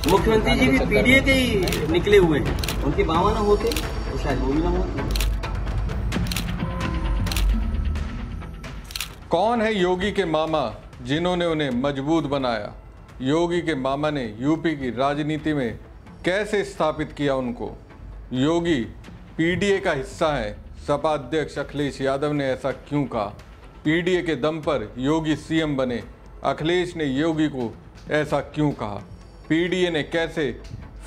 मुख्यमंत्री जी भी पीडीए के ही निकले हुए हैं। उनके मामा ना होते तो शायद वो भी ना होते। कौन है योगी के मामा जिन्होंने उन्हें मजबूत बनाया? योगी के मामा ने यूपी की राजनीति में कैसे स्थापित किया उनको? योगी पीडीए का हिस्सा है। सपा अध्यक्ष अखिलेश यादव ने ऐसा क्यों कहा? पीडीए के दम पर योगी सीएम बने। अखिलेश ने योगी को ऐसा क्यों कहा? पीडीए ने कैसे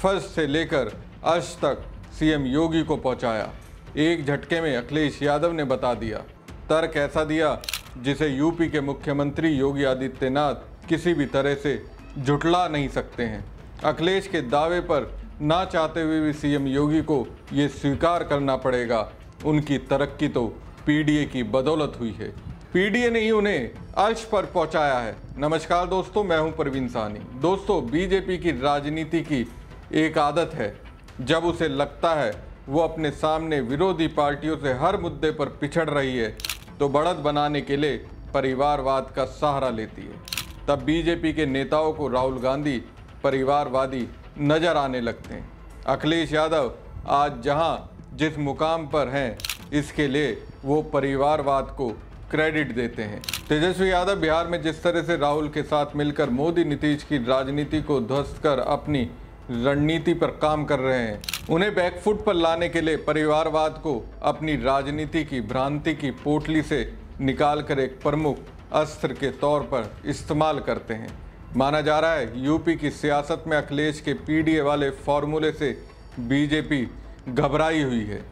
फर्स्ट से लेकर अर्श तक सीएम योगी को पहुंचाया? एक झटके में अखिलेश यादव ने बता दिया। तर्क ऐसा दिया जिसे यूपी के मुख्यमंत्री योगी आदित्यनाथ किसी भी तरह से झुठला नहीं सकते हैं। अखिलेश के दावे पर ना चाहते हुए भी सीएम योगी को ये स्वीकार करना पड़ेगा, उनकी तरक्की तो पीडीए की बदौलत हुई है। पीडीए ने ही उन्हें अर्श पर पहुंचाया है। नमस्कार दोस्तों, मैं हूं परवीन साहनी। दोस्तों, बीजेपी की राजनीति की एक आदत है, जब उसे लगता है वो अपने सामने विरोधी पार्टियों से हर मुद्दे पर पिछड़ रही है तो बढ़त बनाने के लिए परिवारवाद का सहारा लेती है। तब बीजेपी के नेताओं को राहुल गांधी परिवारवादी नजर आने लगते हैं। अखिलेश यादव आज जहां जिस मुकाम पर हैं, इसके लिए वो परिवारवाद को क्रेडिट देते हैं। तेजस्वी यादव बिहार में जिस तरह से राहुल के साथ मिलकर मोदी नीतीश की राजनीति को ध्वस्त कर अपनी रणनीति पर काम कर रहे हैं, उन्हें बैकफुट पर लाने के लिए परिवारवाद को अपनी राजनीति की भ्रांति की पोटली से निकालकर एक प्रमुख अस्त्र के तौर पर इस्तेमाल करते हैं। माना जा रहा है यूपी की सियासत में अखिलेश के पीडीए वाले फॉर्मूले से बीजेपी घबराई हुई है।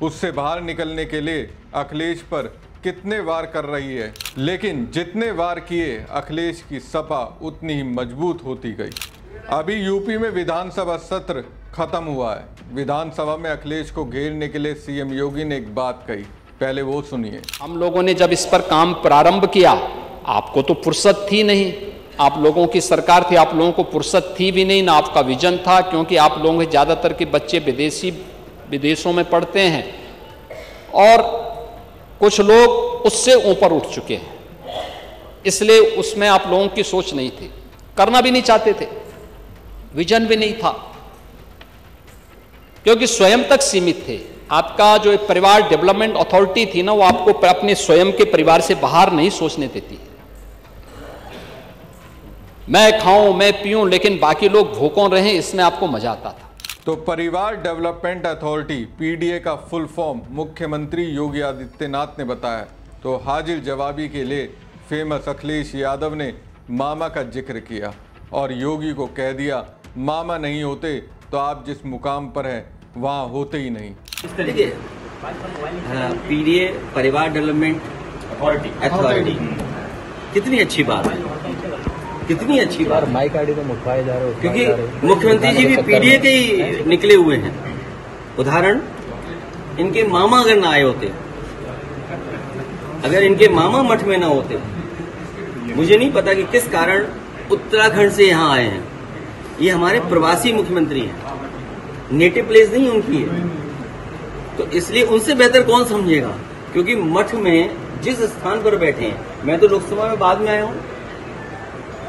उससे बाहर निकलने के लिए अखिलेश पर कितने वार कर रही है, लेकिन जितने वार किए अखिलेश की सपा उतनी ही मजबूत होती गई। अभी यूपी में विधानसभा सत्र खत्म हुआ है। विधानसभा में अखिलेश को घेरने के लिए सीएम योगी ने एक बात कही, पहले वो सुनिए। हम लोगों ने जब इस पर काम प्रारंभ किया, आपको तो फुर्सत थी नहीं, आप लोगों की सरकार थी, आप लोगों को फुर्सत थी भी नहीं, ना आपका विजन था, क्योंकि आप लोगों के ज़्यादातर के बच्चे विदेशों में पढ़ते हैं और कुछ लोग उससे ऊपर उठ चुके हैं। इसलिए उसमें आप लोगों की सोच नहीं थी, करना भी नहीं चाहते थे, विजन भी नहीं था, क्योंकि स्वयं तक सीमित थे। आपका जो परिवार डेवलपमेंट अथॉरिटी थी ना, वो आपको अपने स्वयं के परिवार से बाहर नहीं सोचने देती। मैं खाऊं, मैं पीऊं, लेकिन बाकी लोग भूखों रहें, इसमें आपको मजा आता था। तो परिवार डेवलपमेंट अथॉरिटी पीडीए का फुल फॉर्म मुख्यमंत्री योगी आदित्यनाथ ने बताया। तो हाजिर जवाबी के लिए फेमस अखिलेश यादव ने मामा का जिक्र किया और योगी को कह दिया, मामा नहीं होते तो आप जिस मुकाम पर हैं वहाँ होते ही नहीं। देखिए, पीडीए परिवार डेवलपमेंट अथॉरिटी कितनी अच्छी बात है, कितनी अच्छी बात। माइक आईडी तो मुखवाए जा रहे हो, क्योंकि मुख्यमंत्री जी भी पीडीए के ही निकले हुए हैं। उदाहरण, इनके मामा अगर ना आए होते, अगर इनके मामा मठ में ना होते, मुझे नहीं पता कि किस कारण उत्तराखंड से यहाँ आए हैं। ये हमारे प्रवासी मुख्यमंत्री हैं, नेटिव प्लेस नहीं उनकी है, तो इसलिए उनसे बेहतर कौन समझेगा। क्योंकि मठ में जिस स्थान पर बैठे हैं, मैं तो लोकसभा में बाद में आया हूं,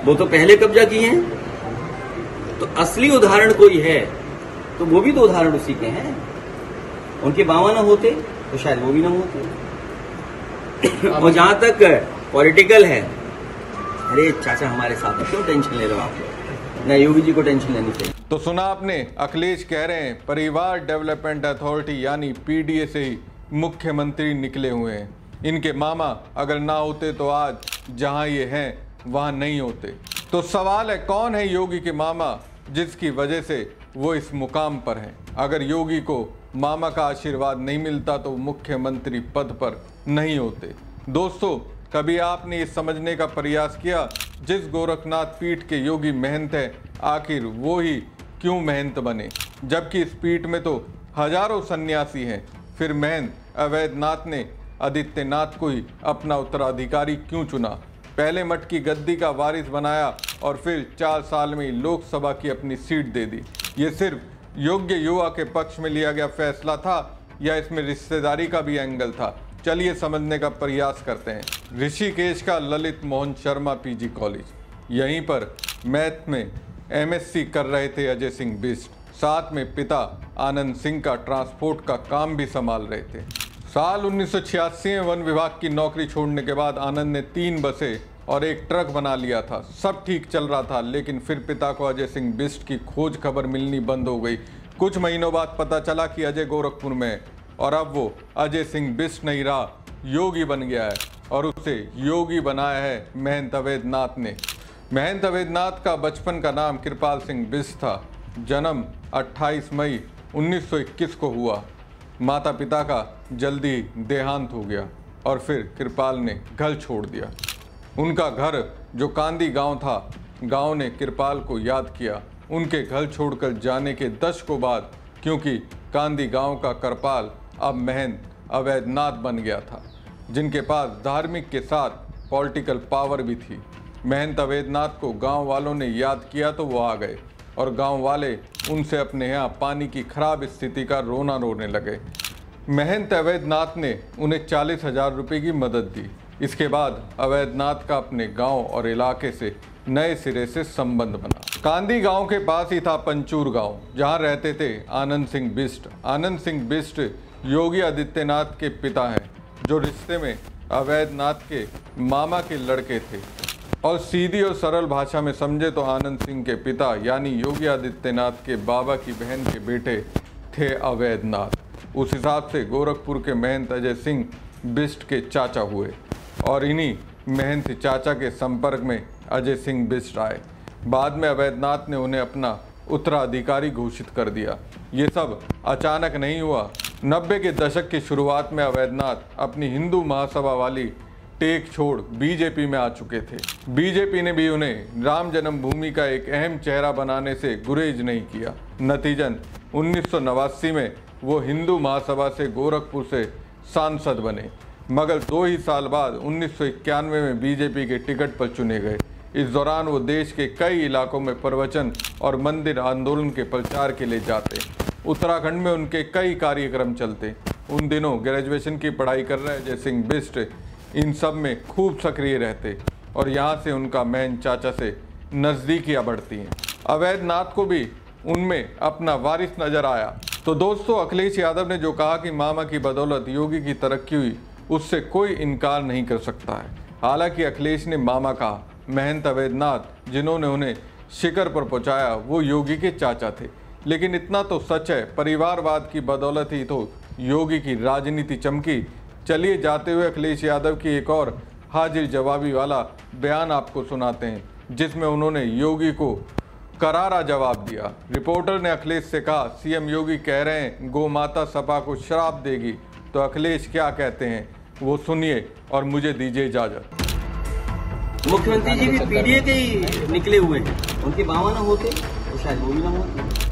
वो तो पहले कब्जा किए हैं। तो असली उदाहरण कोई है तो वो भी तो उदाहरण उसी के हैं। उनके मामा ना होते तो शायद वो भी ना होते। और जहां तक पॉलिटिकल है, अरे चाचा हमारे साथ है, क्यों टेंशन ले रहे हो आप? ना योगी जी को टेंशन लेनी चाहिए। तो सुना आपने, अखिलेश कह रहे हैं परिवार डेवलपमेंट अथॉरिटी यानी पीडीए से ही मुख्यमंत्री निकले हुए हैं। इनके मामा अगर ना होते तो आज जहां ये हैं वहां नहीं होते। तो सवाल है, कौन है योगी के मामा जिसकी वजह से वो इस मुकाम पर हैं? अगर योगी को मामा का आशीर्वाद नहीं मिलता तो मुख्यमंत्री पद पर नहीं होते। दोस्तों, कभी आपने ये समझने का प्रयास किया, जिस गोरखनाथ पीठ के योगी महंत है, आखिर वो ही क्यों महंत बने? जबकि इस पीठ में तो हजारों सन्यासी हैं। फिर महंत अवैधनाथ ने आदित्यनाथ को ही अपना उत्तराधिकारी क्यों चुना? पहले मठ की गद्दी का वारिस बनाया और फिर 4 साल में लोकसभा की अपनी सीट दे दी। ये सिर्फ योग्य युवा के पक्ष में लिया गया फैसला था या इसमें रिश्तेदारी का भी एंगल था? चलिए समझने का प्रयास करते हैं। ऋषिकेश का ललित मोहन शर्मा पीजी कॉलेज, यहीं पर मैथ में एमएससी कर रहे थे अजय सिंह बिष्ट। साथ में पिता आनंद सिंह का ट्रांसपोर्ट का काम भी संभाल रहे थे। साल 1986 में वन विभाग की नौकरी छोड़ने के बाद आनंद ने 3 बसें और एक ट्रक बना लिया था। सब ठीक चल रहा था, लेकिन फिर पिता को अजय सिंह बिष्ट की खोज खबर मिलनी बंद हो गई। कुछ महीनों बाद पता चला कि अजय गोरखपुर में है और अब वो अजय सिंह बिष्ट नहीं रहा, योगी बन गया है और उसे योगी बनाया है महंत अवैधनाथ ने। महंत अवैधनाथ का बचपन का नाम कृपाल सिंह बिष्ट था। जन्म 28 मई 1921 को हुआ। माता पिता का जल्दी देहांत हो गया और फिर कृपाल ने घर छोड़ दिया। उनका घर जो कांदी गांव था, गांव ने कृपाल को याद किया उनके घर छोड़कर जाने के दशकों बाद, क्योंकि कांदी गांव का कृपाल अब महंत अवैधनाथ बन गया था, जिनके पास धार्मिक के साथ पॉलिटिकल पावर भी थी। महंत अवैधनाथ को गांव वालों ने याद किया तो वो आ गए और गांव वाले उनसे अपने यहाँ पानी की खराब स्थिति का रोना रोने लगे। महंत अवैधनाथ ने उन्हें 40,000 रुपये की मदद दी। इसके बाद अवैधनाथ का अपने गांव और इलाके से नए सिरे से संबंध बना। कांदी गांव के पास ही था पंचूर गांव, जहां रहते थे आनंद सिंह बिष्ट। आनंद सिंह बिष्ट योगी आदित्यनाथ के पिता हैं, जो रिश्ते में अवैधनाथ के मामा के लड़के थे। और सीधी और सरल भाषा में समझे तो आनंद सिंह के पिता यानी योगी आदित्यनाथ के बाबा की बहन के बेटे थे अवैधनाथ। उस हिसाब से गोरखपुर के महंत अजय सिंह बिष्ट के चाचा हुए और इन्हीं महंत चाचा के संपर्क में अजय सिंह बिष्ट आए। बाद में अवैधनाथ ने उन्हें अपना उत्तराधिकारी घोषित कर दिया। ये सब अचानक नहीं हुआ। 90 के दशक की शुरुआत में अवैधनाथ अपनी हिंदू महासभा वाली टेक छोड़ बीजेपी में आ चुके थे। बीजेपी ने भी उन्हें राम जन्मभूमि का एक अहम चेहरा बनाने से गुरेज नहीं किया। नतीजन 1989 में वो हिंदू महासभा से गोरखपुर से सांसद बने, मगर 2 ही साल बाद 1991 में बीजेपी के टिकट पर चुने गए। इस दौरान वो देश के कई इलाकों में प्रवचन और मंदिर आंदोलन के प्रचार के लिए जाते। उत्तराखंड में उनके कई कार्यक्रम चलते। उन दिनों ग्रेजुएशन की पढ़ाई कर रहे अजय सिंह बिष्ट इन सब में खूब सक्रिय रहते और यहाँ से उनका महंत चाचा से नज़दीकियाँ बढ़ती हैं। अवैधनाथ को भी उनमें अपना वारिस नजर आया। तो दोस्तों, अखिलेश यादव ने जो कहा कि मामा की बदौलत योगी की तरक्की हुई, उससे कोई इनकार नहीं कर सकता है। हालांकि अखिलेश ने मामा कहा, महंत अवैधनाथ जिन्होंने उन्हें शिखर पर पहुंचाया वो योगी के चाचा थे। लेकिन इतना तो सच है, परिवारवाद की बदौलत ही तो योगी की राजनीति चमकी। चलिए जाते हुए अखिलेश यादव की एक और हाजिर जवाबी वाला बयान आपको सुनाते हैं, जिसमें उन्होंने योगी को करारा जवाब दिया। रिपोर्टर ने अखिलेश से कहा, सीएम योगी कह रहे हैं गौ माता सपा को श्राप देगी, तो अखिलेश क्या कहते हैं वो सुनिए और मुझे दीजिए इजाजत। मुख्यमंत्री जी भी पीडीए के ही निकले हुए हैं, उनके बाबा ना होते तो शायद वो भी ना होते।